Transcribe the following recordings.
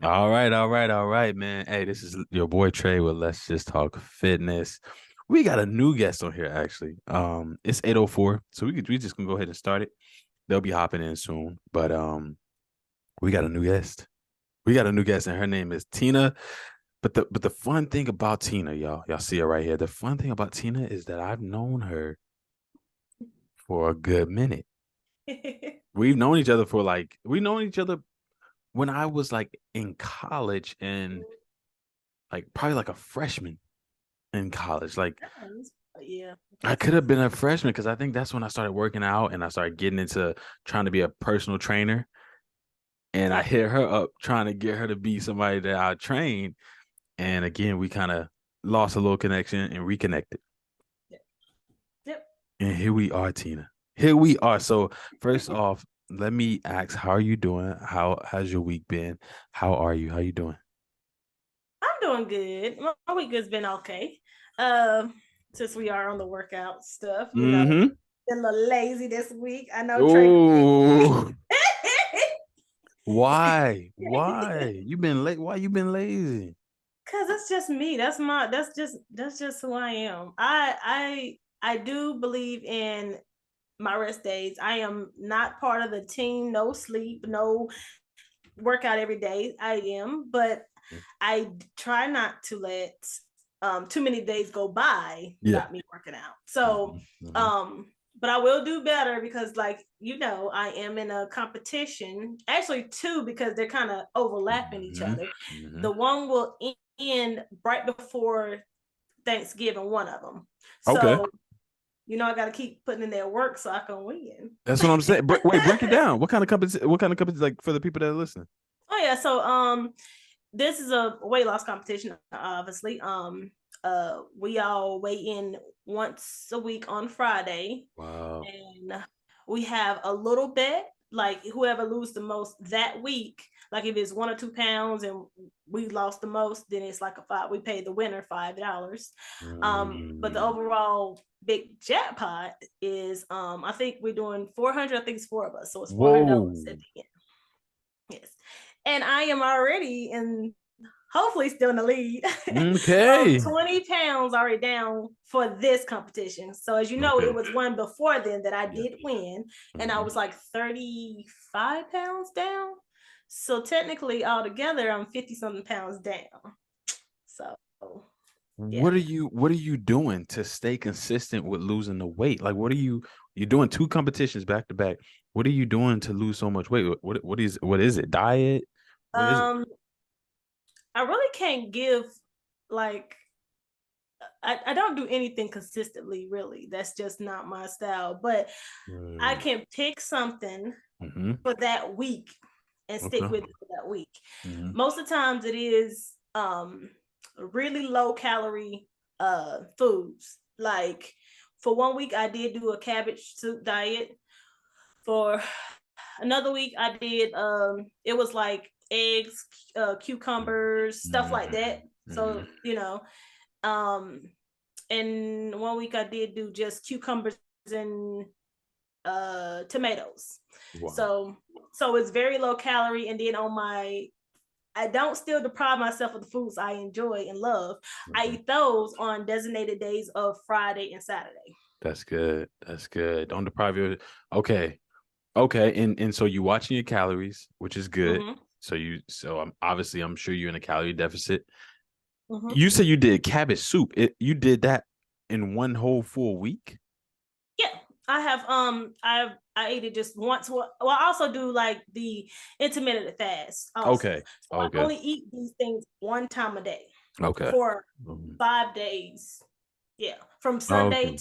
All right, man. Hey, this is your boy Trey with Let's Just Talk Fitness. We got a new guest on here, actually. It's 8:04, so we just gonna go ahead and start it. They'll be hopping in soon, but we got a new guest. We got a new guest, and her name is Tina. But the fun thing about Tina, y'all see her right here. The fun thing about Tina is that I've known her for a good minute. We've known each other we've known each other when I was like in college and like probably like a freshman in college. Like Yeah. I could have been a freshman because I think that's when I started working out and I started getting into trying to be a personal trainer. And I hit her up trying to get her to be somebody that I train. And again, we kind of lost a little connection and reconnected. Yep. And here we are, Tina. Here we are. So first off, let me ask, how are you doing? How's your week been? How are you? How you doing? I'm doing good. My week has been okay. Um, since we are on the workout stuff, Mm-hmm. been a little lazy this week. I know Trey. Oh, why? Why? You been late? Why you been lazy? Cause that's just me. That's just who I am. I do believe in my rest days. I am not part of the team. No sleep. No workout every day. I am, but I try not to let too many days go by Yeah. without me working out. So Mhm, mhm, um but I will do better because I am in a competition. Actually two because they're kind of overlapping each mhm, other. The mhm. one will end right before Thanksgiving, one of them. Okay. So I got to keep putting in their work so I can win. That's what I'm saying. Wait, break it down. What kind of competition like for the people that are listening? Oh yeah, so this is a weight loss competition, obviously. We all weigh in once a week on Friday, Wow. and we have a little bet. Like whoever loses the most that week, like if it's 1 or 2 pounds and we lost the most, then it's like a five. We pay the winner $5. But the Mm. overall big jackpot is I think we're doing 400. I think it's four of us, so it's $400 at Whoa. the end. Yes. And I am already in, hopefully still in the lead. Okay. 20 pounds already down for this competition. So as you know, Okay. it was one before then that I Yeah. did win, and I Mhm. was like 35 pounds down. So technically altogether I'm 50 something pounds down. So yeah. What are you doing to stay consistent with losing the weight? Like you're doing two competitions back to back. What are you doing to lose so much weight? What is it? Diet? What is it? Um I really can't give like I don't do anything consistently, really. That's just not my style. But I Mm. can pick something Mm-hmm. for that week and stick Okay. with it for that week. Mm-hmm. Most of the times it is really low calorie foods. Like for one week I did do a cabbage soup diet. For another week I did it was like eggs, cucumbers, stuff like Mm-hmm. that. Mm-hmm. So, um and one week I did do just cucumbers and tomatoes. Wow. So it's very low calorie. And then I don't still deprive myself of the foods I enjoy and love. I Mhm. eat those on designated days of Friday and Saturday. That's good. That's good. Yeah. Don't deprive your. Okay. Okay. And so you watching your calories, which is good. Mm-hmm. So I'm sure you're in a calorie deficit. Mm-hmm. You said you did cabbage soup. You did that in one whole full week? Yeah, I have. I ate it just once. Well, I also do like the intermittent fast also. Okay. So I Okay. only eat these things one time a day Okay. for Mhm. 5 days. Yeah, from Sunday Okay.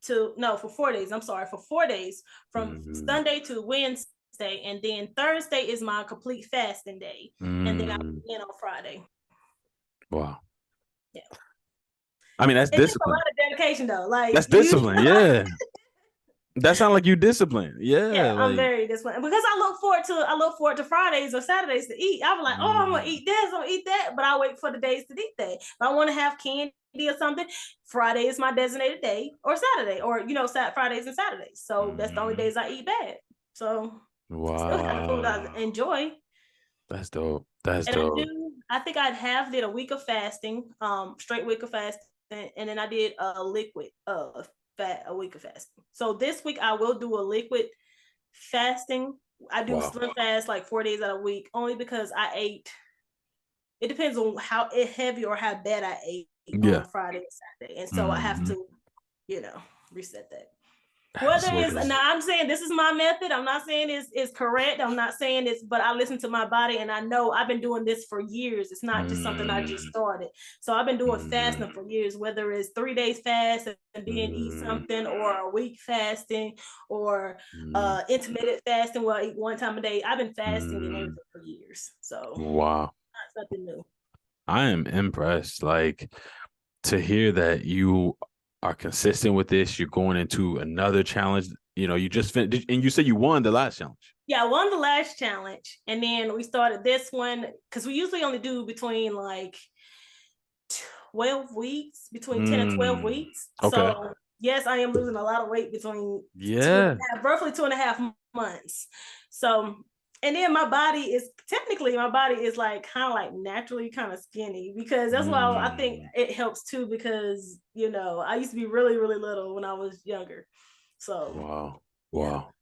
to no, for 4 days. I'm sorry, for 4 days from Mhm. Sunday to Wednesday, and then Thursday is my complete fasting day, and then I Mm. begin on Friday. Wow. Yeah, I mean, that's it takes a discipline. lot of dedication though. Like That's you, discipline. Yeah. That sounds like you disciplined. Yeah. yeah, I'm Like. very disappointed because I look forward to Fridays or Saturdays to eat. I was like, oh, I'm gonna Mm. eat this, I'm gonna eat that, but I wait for the days to eat that. If I want to have candy or something, Friday is my designated day, or Saturday, or Fridays and Saturdays. So that's the only Mhm. days I eat bad. So still have the food I Wow. enjoy. That's dope. That's And dope. I think I'd have did a week of fasting, straight week of fasting, and then I did a liquid fat a week of fasting. So this week I will do a liquid fasting. I do Wow. slim fast like 4 days out of a week, only because I ate. It depends on how heavy or how bad I ate Yeah. on Friday and Saturday, and so I have Hmm. to, you know, reset that. Whether it's Absolutely. now, I'm saying this is my method. I'm not saying it's correct. I'm not saying it's, but I listen to my body, and I know I've been doing this for years. It's not just something I just Mm, started. So I've been doing mm, fasting for years, whether it's 3 days fast and then eat mm, something, or a week fasting, or mm, intermittent fasting where I eat one time a day. I've been fasting and mm. everything for years, so Wow. not something new. I am impressed. Like to hear that you are consistent with this, you're going into another challenge. You know, you just finished, and you said you won the last challenge. Yeah, I won the last challenge, and then we started this one because we usually only do between like 12 weeks, between 10 and 12 Mm, weeks. okay. So yes, I am losing a lot of weight between two and Yeah. a half, roughly 2.5 months. So, and then my body is like kind of like naturally kind of skinny, because that's why I think Mm, it helps too, because I used to be really, really little when I was younger. So wow. yeah. Wow.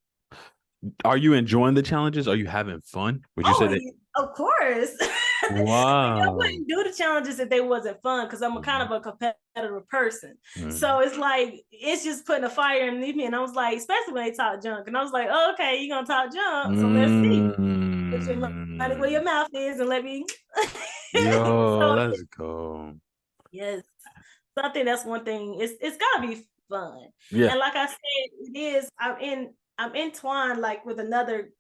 Are you enjoying the challenges? Are you having fun? Would you say Oh, that? of course. Like, I Wow. wouldn't do the challenges if they wasn't fun, because I'm a kind Mhm, of a competitive person. So mhm, it's like it's just putting a fire underneath me. And I was like, especially when they talk junk. And I was like, oh, okay, you're gonna talk junk. So let's see. Put your money where your mm. mouth is and let me. Yo, So let's go. yes. So I think that's one thing. It's gotta be fun. Yeah. And like I said, it is. I'm entwined like with another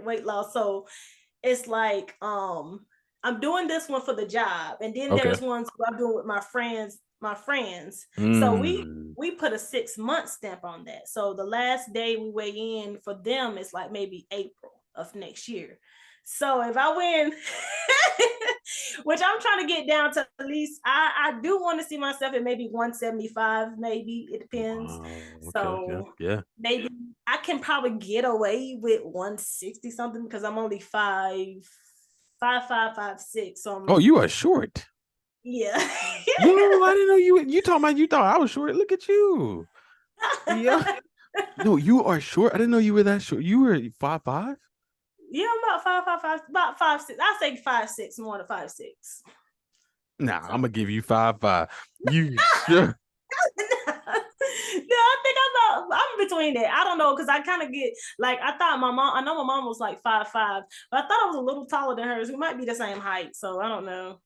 weight loss. So it's like I'm doing this one for the job, and then Okay. there's ones I'm doing with my friends. So we Mm. we put a 6 month stamp on that. So the last day we weigh in for them is like maybe April of next year. So if I win, which I'm trying to get down to at least, I do want to see myself at maybe 175, maybe it depends. Wow. Okay. Yeah. So Yeah. maybe I can probably get away with 160 something, because I'm only 5'6". So Oh, I'm, you are short. yeah. Yo, I didn't know you talking about you thought I was short. Look at you. Yeah. No, you are short. I didn't know you were that short. You were 5'5"? Yeah, I'm about 5'5", about 5'6". I say 5'6", more than 5'6". Nah, So I'm gonna give you 5'5". You sure? yeah, I think I'm between that. I don't know, because I kind of get like, I thought my mom. I know my mom was like 5'5", but I thought I was a little taller than hers. We might be the same height, so I don't know.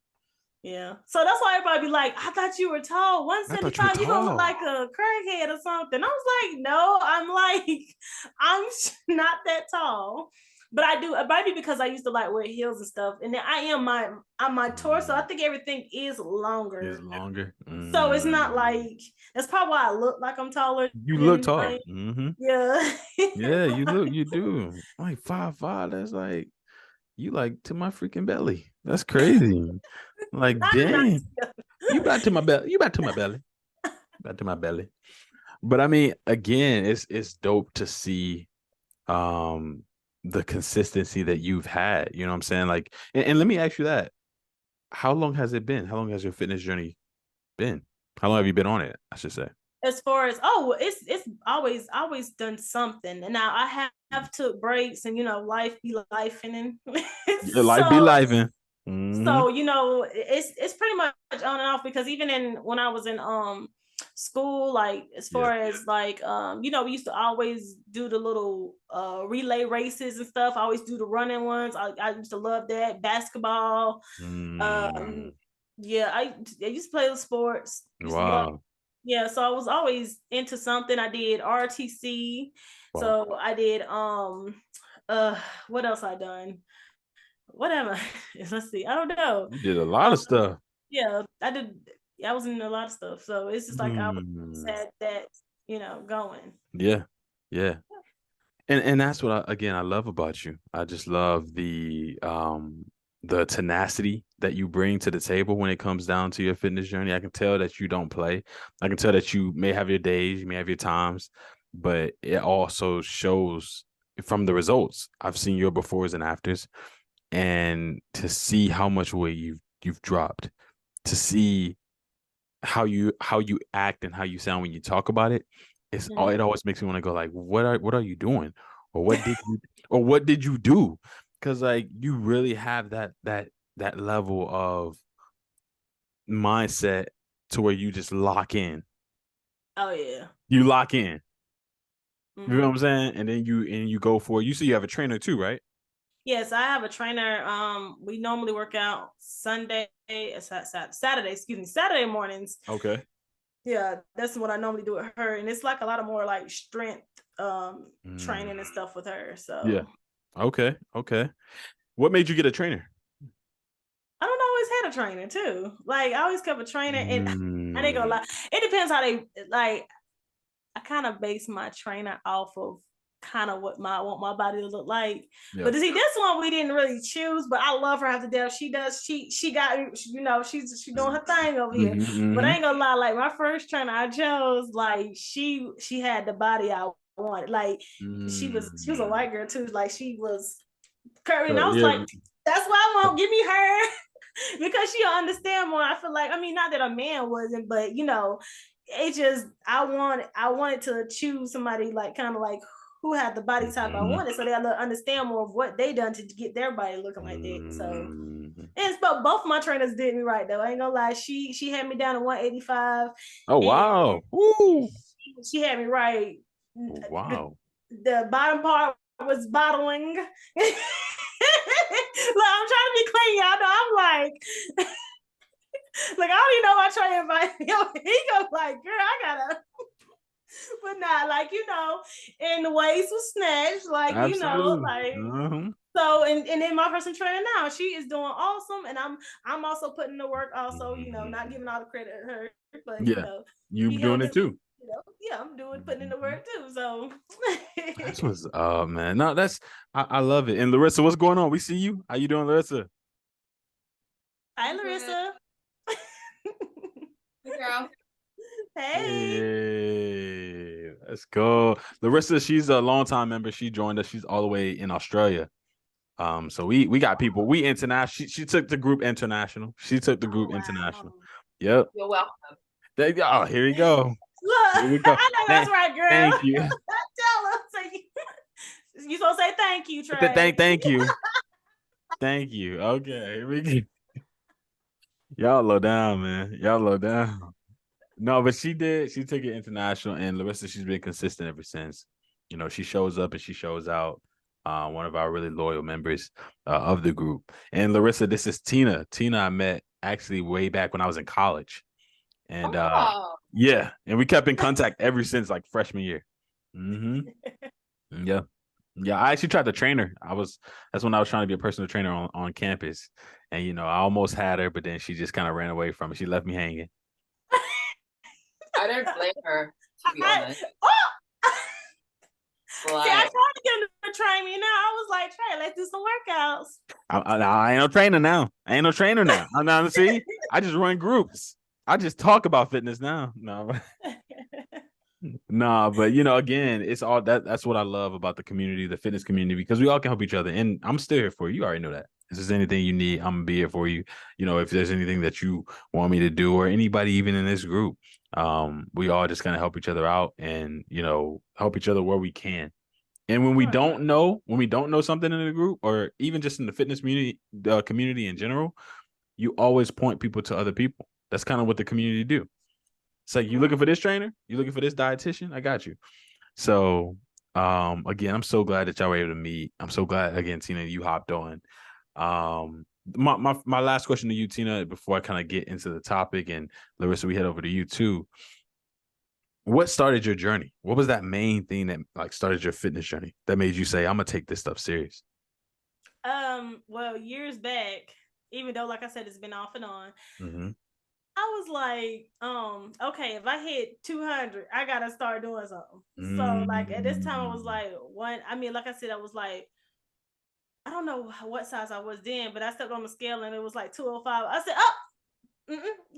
Yeah, so that's why everybody be like, "I thought you were tall, I thought you were 175. You gonna look tall. like a crackhead or something." I was like, "No, I'm like, I'm not that tall." But I do, maybe because I used to like wear heels and stuff, and then my torso. I Mm. think everything is Is longer, longer. so it's not Mm. like, that's probably why I look like I'm taller You look than I tall. am. Mm-hmm. Yeah. Yeah, you do. Like 5'5", that's like you like to my freaking belly. That's crazy. Like, Not dang. nice. You back to my belly. You back to my belly. Back to my belly. But I mean, again, it's dope to see um the consistency that you've had. You know what I'm saying? Like, and let me ask you that. How long has it been? How long has your fitness journey been? How long have you been on it? I should say. As far as, oh, it's always done something, and now I have took breaks, and life be life, and then Your life be so life in. Mm-hmm. it's pretty much on and off, because even in when I was in school, like as Yeah. far as like we used to always do the little relay races and stuff. I always do the running ones. I used to love that. Basketball. Mm. um yeah, I used to play the sports. Used to love. Wow. Yeah, so I was always into something. I did RTC. Wow. So I did uh what else I done? What am I? Let's see. I don't know. You did a lot Um of stuff. yeah, I did. I was in a lot of stuff. So it's just like I always Mm. had that, going. Yeah. Yeah. And that's what again I love about you. I just love the tenacity that you bring to the table when it comes down to your fitness journey. I can tell that you don't play. I can tell that you may have your days, you may have your times, but it also shows from the results. I've seen your befores and afters. and to see how much weight you've dropped, to see how you act and how you sound when you talk about it, it always makes me want to go like, what are you doing? Or what did you do? Because like you really have that level of mindset to where you just lock in. Oh yeah. You lock in. You know what Mm-hmm. I'm saying? And then you go for it. You see you have a trainer too, right? Yes, I have a trainer. We normally work out Saturday, excuse me, Saturday mornings. Okay. Yeah, that's what I normally do with her, and it's like a lot of more like strength Mm, training and stuff with her. yeah. So Okay. Okay. What made you get a trainer? I don't always had a trainer too. Like I always kept a trainer, and I ain't gonna Mm, lie. It depends how they like. I kind of base my trainer off of kind of what I want my body to look like. yeah. But see, this one we didn't really choose, but I love her after death. She got she doing her thing over here. Hmm. But I Hmm. ain't gonna lie, like my first trainer I chose, like she had the body I wanted. Like she was a Mm. white girl too. Like she was curvy, and So I was yeah. like, that's why I want give me her because she'll understand more. I feel like I mean not that a man wasn't, but it just I wanted to choose somebody like kind of like who had the body type I Mhm. wanted, so they'll understand more of what they done to get their body looking like that. So Mm. and but both my trainers did me right though. I ain't gonna lie. She had me down to 185, Oh and wow. Woo. she had me right. The Wow. the bottom part was bottling. Look, I'm trying to be clean, y'all know. I'm like I don't even know my trainer, but he goes like, girl, I gotta, but not like and the waist was snatched, like Absolutely. like Uh-huh. so, and then my personal trainer now, she is doing awesome, and I'm also putting the work, also not Mhm. giving all the credit to her, but Yeah. You she doing helped it me, too. yeah, I'm doing putting in the Mhm. work too, so. That's what's up, man. No, I love it. And Larissa, what's going on? We see you. How you doing, Larissa? Hi, Larissa. Hey, girl. Hey. Hey, let's go. Larissa, she's a longtime member. She joined us. She's all the way in Australia. So we got people. We international. She took the group international. She took the Oh group wow. international. Yep. You're welcome. Oh, here we go. Look, Here we go. I know that's right, girl. Thank you. Tell her. You supposed to say thank you, Trey. Thank you. Thank you. Okay, here we go. Y'all low down, man. Y'all low down. No, but she did. She took it international, and Larissa, she's been consistent ever since. She shows up and she shows out. One of our really loyal members of the group. And Larissa, this is Tina. Tina, I met actually way back when I was in college, and Oh, yeah, and we kept in contact ever since like freshman year. Hmm. Yeah, yeah. I actually tried to train her. That's when I was trying to be a personal trainer on campus, and I almost had her, but then she just kind of ran away from me. She left me hanging. I don't blame her, to be I, honest. oh, see, I Like, tried to get him to train me. Now I was like, Trey, let's do some workouts. I ain't no trainer now. I ain't no trainer now. I'm not see. I just run groups. I just talk about fitness now. No, nah, but again, it's all that's what I love about the community, the fitness community, because we all can help each other. And I'm still here for you. You already know that. If there's anything you need, I'm gonna be here for you. If there's anything that you want me to do, or anybody even in this group, we all just gonna help each other out and help each other where we can. And Right. when we don't know something in the group, or even just in the fitness community, community in general, you always point people to other people. That's kind of what the community do. It's like, you looking for this trainer, you looking for this dietitian, I got you. So, again, I'm so glad that y'all were able to meet. I'm so glad again, Tina, you hopped on. My last question to you, Tina, before I kind of get into the topic, and Larissa, we head over to you too. What started your journey? What was that main thing that like started your fitness journey that made you say, I'm gonna take this stuff serious? Well, years back, even though like I said, it's been off and on, Mm-hmm. I was like, okay, if I hit 200, I gotta start doing something. So like at this time, I was Mm-hmm. like one. I mean, like I said, I was like, I don't know what size I was then, but I stepped on the scale and it was like 205. I said,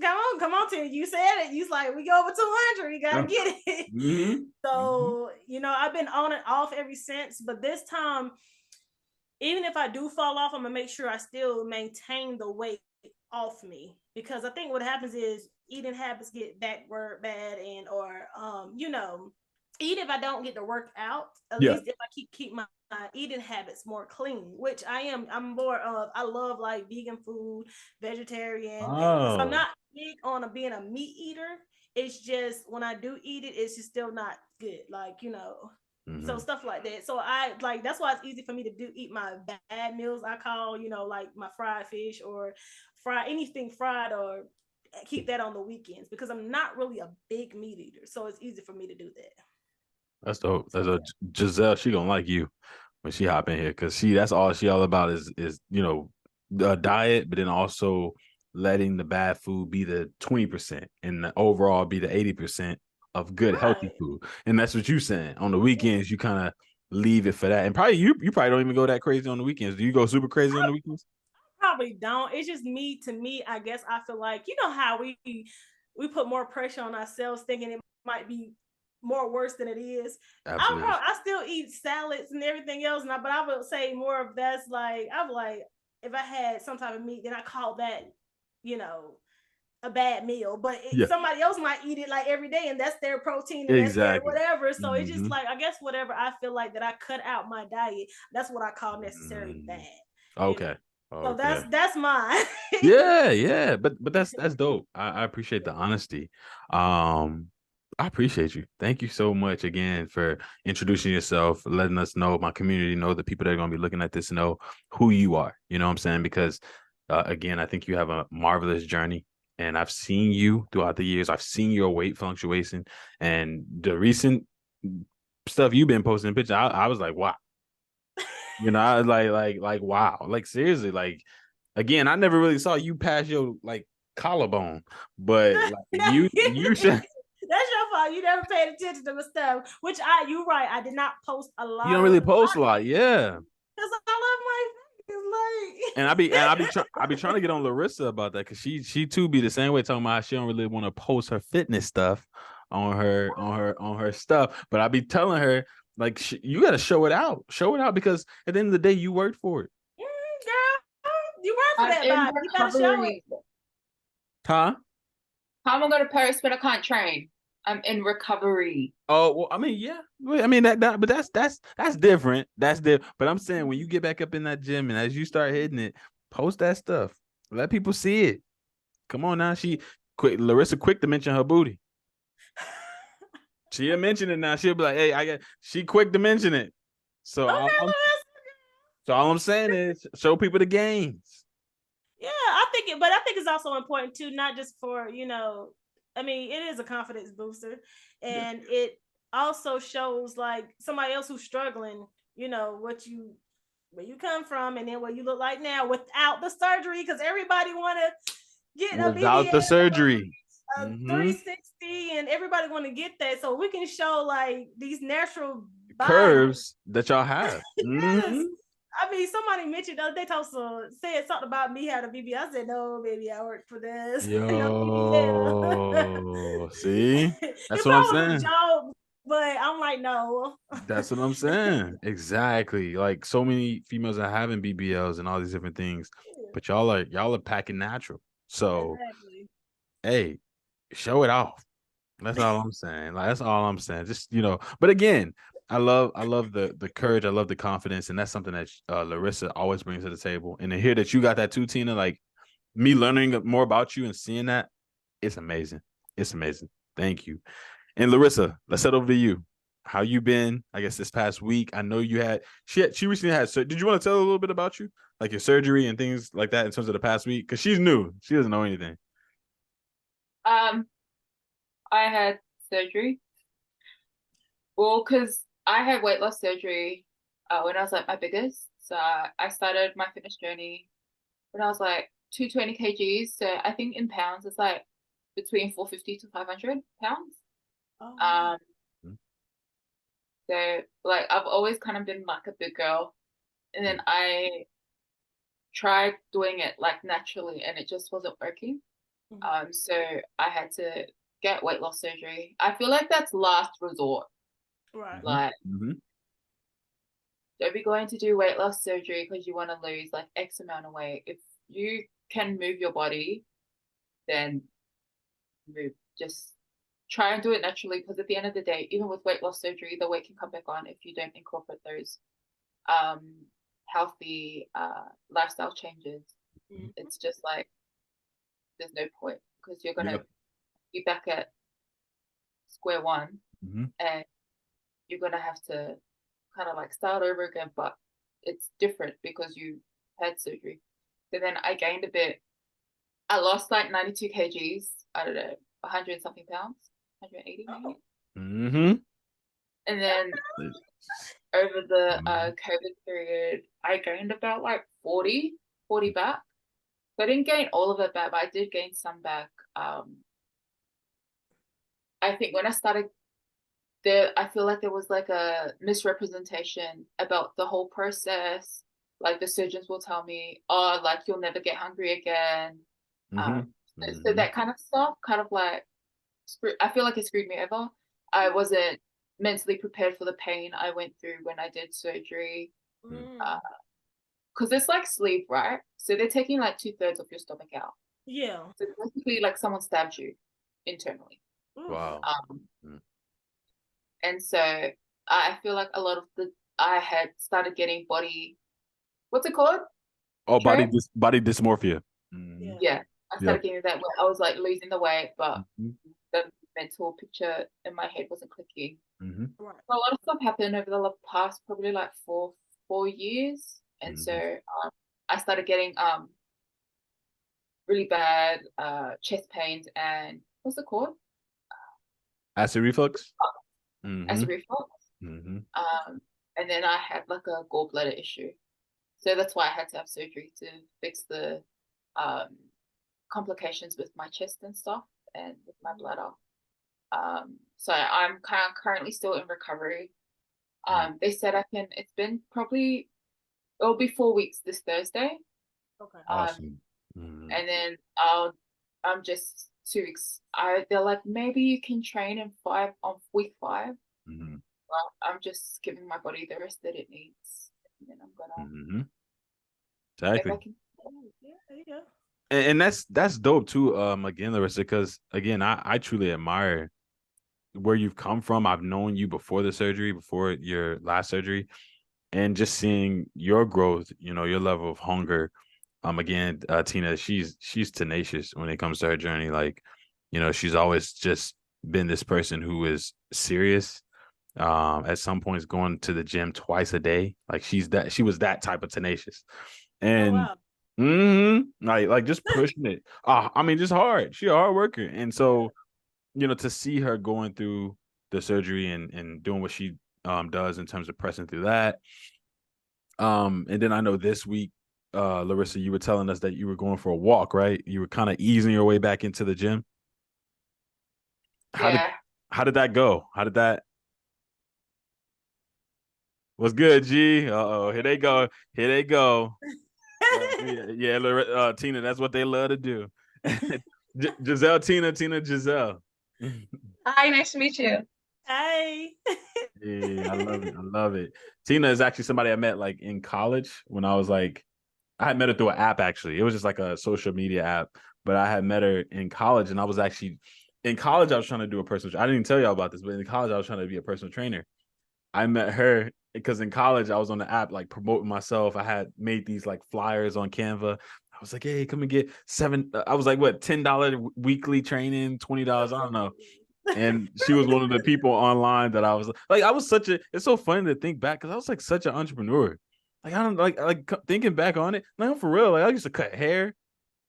oh, come on, Tim. You said it. You was like, we go over 200. You gotta get it. Mm-hmm. So I've been on and off ever since. But this time, even if I do fall off, I'm gonna make sure I still maintain the weight off me, because I think what happens is eating habits get backward bad, and or even if I don't get to work out, at Yeah. least if I keep my eating habits more clean, which I'm more of. I love like vegan food, vegetarian. So I'm Oh. not big on being a meat eater. It's just when I do eat it, it's just still not good. So Hmm. stuff like that. So I like that's why it's easy for me to eat my bad meals. I call, like my fried fish or fry anything fried, or keep that on the weekends, because I'm not really a big meat eater. So it's easy for me to do that. That's dope. So That's a yeah. Giselle. She gonna like you when she hop in here, because that's all she all about is the diet, but then also letting the bad food be the 20% and the overall be the 80% of good healthy Right. food. And that's what you saying. On the weekends, you kind of leave it for that. And probably you probably don't even go that crazy on the weekends. Do you go super crazy on the weekends? Probably don't. It's just me. To me, I guess I feel like how we put more pressure on ourselves, thinking it might be more worse than it is. Absolutely. I still eat salads and everything else, but I would say more of that's like I'm like, if I had some type of meat, then I call that you know a bad meal. But Yeah. somebody else might eat it like every day, and that's their protein and that's their Exactly. whatever. So it's just Hmm. like I guess whatever I feel like that I cut out my diet. That's what I call necessarily bad. Mm. You know. Okay. So Okay. that's mine. Yeah, but that's dope. I appreciate the honesty. Um, I appreciate you. Thank you so much again for introducing yourself, letting us know, my community know, the people that are gonna be looking at this know who you are. You know what I'm saying? Because again, I think you have a marvelous journey, and I've seen you throughout the years. I've seen your weight fluctuation, and the recent stuff you've been posting pictures. I was like, wow. I was like wow, like seriously, like again, I never really saw you pass your like collarbone, but like you should. That's your fault. You never paid attention to my stuff. You're right. I did not post a You lot don't of really post a lot, yeah. because I love my And face. I be trying to get on Larissa about that, because she too be the same way, talking about how she don't really want to post her fitness stuff on her stuff. But I be telling her like you got to show it out, because at the end of the day you worked for it, Girl, you work for I'm that in body. You better show it. recovery. huh? How am I going to post when I can't train? I'm in recovery. Oh well, I mean, yeah. I mean but that's different. That's different. But I'm saying when you get back up in that gym and as you start hitting it, post that stuff. Let people see it. Come on now. Larissa quick to mention her booty. She'll mention it now. She'll be like, hey, she quick to mention it. So Okay, all I'm saying is show people the gains. yeah, but I think it's also important too, not just for I mean, it is a confidence booster, Yeah. and it also shows like somebody else who's struggling, where you come from, and then what you look like now without the surgery, because everybody want to get a Without BBL, the surgery. a Mm-hmm. 360, and everybody want to get that, so we can show like these natural bodies. Curves that y'all have. Yes. Mm-hmm. I mean, somebody mentioned the other day, said something about me having a BBL. I said, no, baby, I work for this. No BBL. Yo, see? That's It what I'm probably was a saying. joke, but I'm like, no. That's what I'm saying. Exactly. Like so many females are having BBLs and all these different things, but y'all are packing natural. So, Exactly. hey, show it off. That's all I'm saying. Like that's all I'm saying. Just but again, I love the courage. I love the confidence, and that's something that Larissa always brings to the table. And to hear that you got that too, Tina, like me learning more about you and seeing that, it's amazing. It's amazing. Thank you. And Larissa, let's head over to you. How you been? I guess this past week. I know you had she recently had. Did you want to tell a little bit about you, like your surgery and things like that in terms of the past week? Because she's new. She doesn't know anything. Um, I had surgery. Well, because I had weight loss surgery when I was like my biggest. So I started my fitness journey when I was like 220 kgs. So I think in pounds it's like between 450 to 500 pounds. Oh, Um, so like I've always kind of been like a big girl, and then I tried doing it like naturally, and it just wasn't working. So I had to get weight loss surgery. I feel like that's last resort. right. Like Mm-hmm. don't be going to do weight loss surgery because you want to lose like X amount of weight. If you can move your body, then move. Just try and do it naturally, because at the end of the day, even with weight loss surgery, the weight can come back on if you don't incorporate those healthy lifestyle changes. It's just like there's no point, because you're gonna be back at square one, and you're gonna have to kind of like start over again, but it's different because you had surgery. So then I gained a bit. I lost like 92 kgs. I don't know, 100 something pounds, 180 maybe. And then over the COVID period, I gained about like 40 back. So I didn't gain all of it back, but I did gain some back. I think when I started there, I feel like there was like a misrepresentation about the whole process. Like the surgeons will tell me, oh, like you'll never get hungry again. So that kind of stuff kind of like, I feel like it screwed me over. I wasn't mentally prepared for the pain I went through when I did surgery. Because it's like sleep, right? So they're taking like 2/3 of your stomach out. Yeah. So it's basically like someone stabbed you internally. Wow. And so I feel like a lot of I had started getting what's it called? Oh, body dysmorphia. Yeah. I started getting that where I was like losing the weight, but the mental picture in my head wasn't clicking. So a lot of stuff happened over the past probably like four years. And so I started getting really bad chest pains and what's it called? Acid reflux? Acid reflux. And then I had like a gallbladder issue. So that's why I had to have surgery to fix the complications with my chest and stuff and with my bladder. So I'm currently still in recovery. They said it's been probably, it'll be 4 weeks this Thursday. Okay. Awesome. And then I'm just 2 weeks. They're like, maybe you can train on week 5. But I'm just giving my body the rest that it needs. And then I'm gonna exactly. And that's dope too. Again, Larissa, because again, I truly admire where you've come from. I've known you before the surgery, before your last surgery, and just seeing your growth, your level of hunger. Again, Tina, she's tenacious when it comes to her journey. Like, she's always just been this person who is serious. At some points going to the gym twice a day. Like she was that type of tenacious. And like just pushing it. I mean, just hard. She a hard worker. And so, to see her going through the surgery and doing what she does in terms of pressing through that. And then I know this week, Larissa, you were telling us that you were going for a walk, right? You were kind of easing your way back into the gym. How did that go? What's good, G? Here they go. Tina, that's what they love to do. Giselle, Tina, Giselle. Hi, nice to meet you. Hey. Yeah, I love it. Tina is actually somebody I met like in college when I was like, I had met her through an app actually. It was just like a social media app, but I had met her in college, and I was actually in college. I was trying to do a personal. I didn't even tell y'all about this, but in college I was trying to be a personal trainer. I met her because in college I was on the app like promoting myself. I had made these like flyers on Canva. I was like, hey, come and get I was like, what, $10 weekly training, $20, I don't know. And she was one of the people online that I was like, it's so funny to think back because I was like such an entrepreneur. Like, I don't like thinking back on it. Like, I'm for real. Like, I used to cut hair.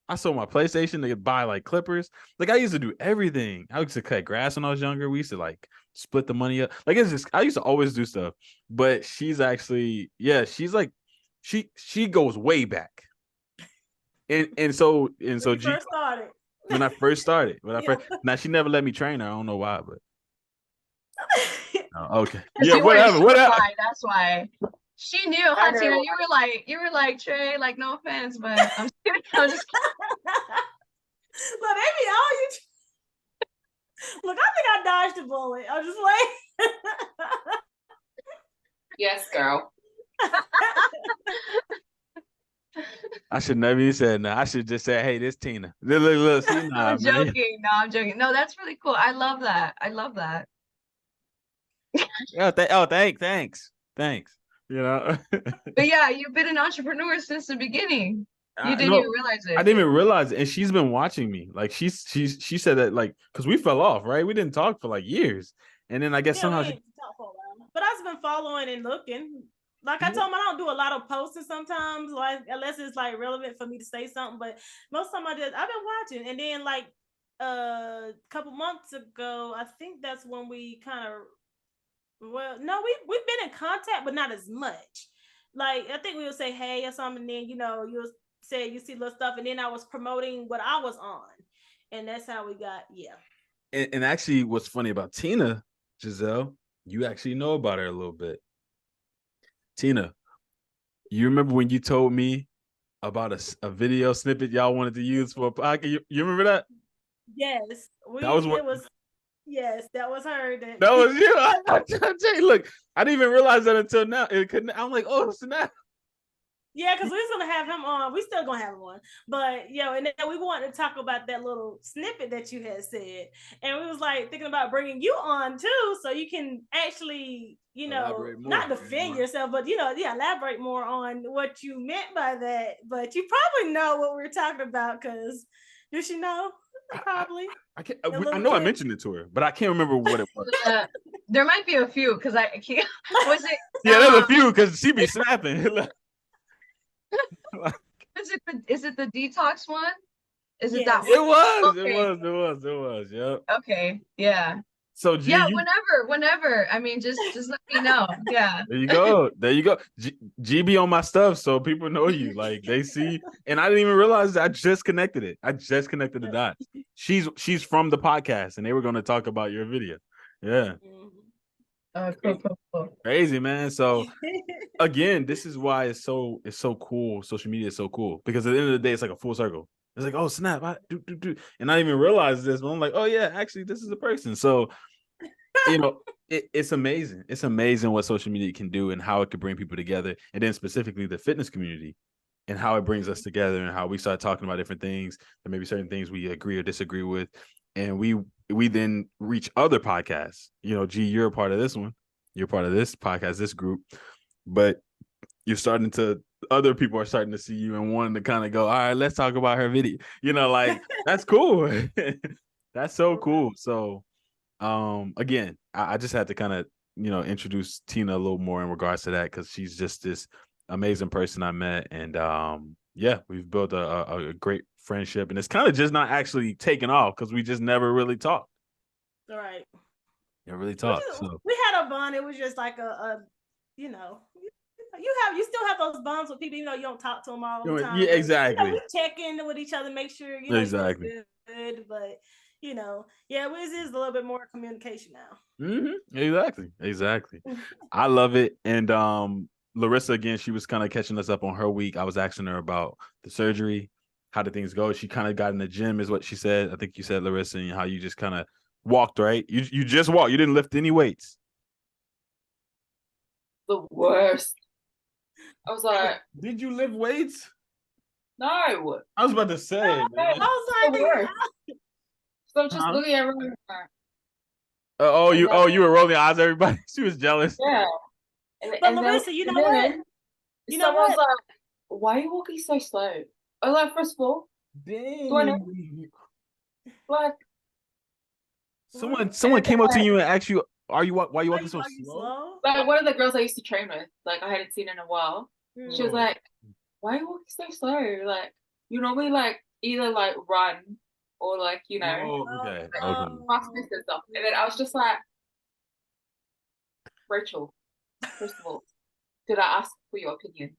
I sold my PlayStation to buy like clippers. Like, I used to do everything. I used to cut grass when I was younger. We used to like split the money up. Like, it's just, I used to always do stuff. But she's actually, she's like, she goes way back. And so First started. When I first started, now she never let me train her. I don't know why, but okay. Yeah, whatever. That's why. She knew, huh, Tina? You were like, Trey, like, no offense, but I'm just kidding. Look, they be all you. Look, I think I dodged a bullet. I was just like, yes, girl. I should never even said that. I should just say, hey, this Tina. Look, see, nah, I'm man. joking. No, I'm joking. No, that's really cool. I love that. I love that. Thanks. You know, But yeah, you've been an entrepreneur since the beginning. You didn't no, even realize I it. didn't even realize it. And she's been watching me. Like she said that like because we fell off, right? We didn't talk for like years, and then I guess Yeah, we somehow ain't talk for a while. But I've been following and looking. Like I told him, I don't do a lot of posting sometimes, like unless it's like relevant for me to say something. But most of the time I've been watching. And then like a couple months ago, I think that's when we kind of we've been in contact, but not as much. Like I think we would say hey or something, and then you'll say you see little stuff, and then I was promoting what I was on, and that's how we got and actually, what's funny about Tina, Giselle, you actually know about her a little bit. Tina, you remember when you told me about a video snippet y'all wanted to use for a podcast? You remember that? Yes, That was what. it was. Yes, that was her. That was you. I tell you, look, I didn't even realize that until now. It couldn't. I'm like, oh, snap. Yeah, because we was gonna have him on. We still gonna have him on, but and then we wanted to talk about that little snippet that you had said, and we was like thinking about bringing you on too, so you can actually, not defend yourself, but elaborate more on what you meant by that. But you probably know what we're talking about, because does she know? Probably. I know I mentioned it to her, but I can't remember what it was. There might be a few because I can't. Was it? Yeah, there's a few because she be snapping. Is it the detox one? Is it Yes. that one? It was. Yep. Okay. Yeah. So G, whenever. I mean, just let me know. Yeah. There you go. G be on my stuff, so people know you. Like they see, and I didn't even realize that I just connected it. I just connected the dots. She's from the podcast, and they were going to talk about your video. Yeah. Cool. Crazy, man. So again, this is why it's so cool. Social media is so cool because at the end of the day, it's like a full circle. It's like, oh snap, and I didn't even realize this, but I'm like, oh yeah, actually, this is a person. So, it's amazing. It's amazing what social media can do and how it could bring people together, and then specifically the fitness community and how it brings us together and how we start talking about different things and maybe certain things we agree or disagree with, and we then reach other podcasts. G, you're a part of this one. You're part of this podcast, this group, but other people are starting to see you and wanting to kind of go, all right, let's talk about her video. Like that's cool. That's so cool. So, again, I just had to kind of, introduce Tina a little more in regards to that because she's just this amazing person I met, and we've built a great friendship, and it's kind of just not actually taken off because we just never really talked. All right. Yeah, really talked. We had a bond. It was just like you still have those bonds with people, even though you don't talk to them all the time. Yeah, exactly. We check in with each other, make sure exactly. Good, but it is a little bit more communication now. Mm-hmm. Exactly. I love it. And Larissa, again, she was kind of catching us up on her week. I was asking her about the surgery. How did things go? She kind of got in the gym, is what she said. I think you said, Larissa, and how you just kind of walked, right? You just walked. You didn't lift any weights. The worst. I was like, did you lift weights? No. I was about to say. No, I was like, the worst. So I'm just looking at everyone. You were rolling eyes at everybody. She was jealous. Yeah. But Larissa, someone's like, why are you walking so slow? I was like, first of all, like someone came up to you and asked you, why are you walking so slow? Like one of the girls I used to train with, like I hadn't seen in a while. She was like, why are you walking so slow? Like you normally like either like run or like okay. fastness and stuff. And then I was just like, Rachel, first of all, did I ask for your opinion?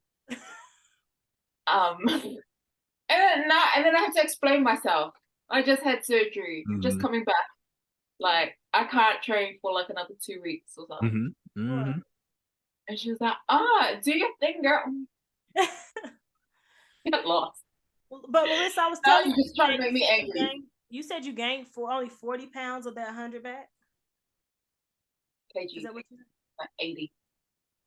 And then I had to explain myself. I just had surgery, just coming back. Like I can't train for like another 2 weeks or something. And she was like, do your thing, girl. Get lost. But Larissa, I was telling you, just trying to make me angry. You said you gained only 40 pounds of that 100 back. kg. Is that what you said? Like 80.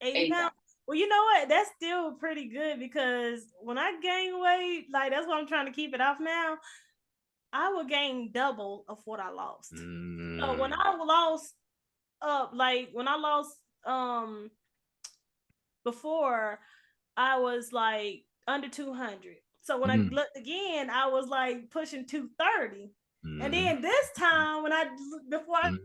80 pounds? Well, you know what? That's still pretty good because when I gain weight, like that's what I'm trying to keep it off now. I will gain double of what I lost. So when I lost like when I lost before, I was like under 200. So when I looked again, I was like pushing 230. And then this time when I before I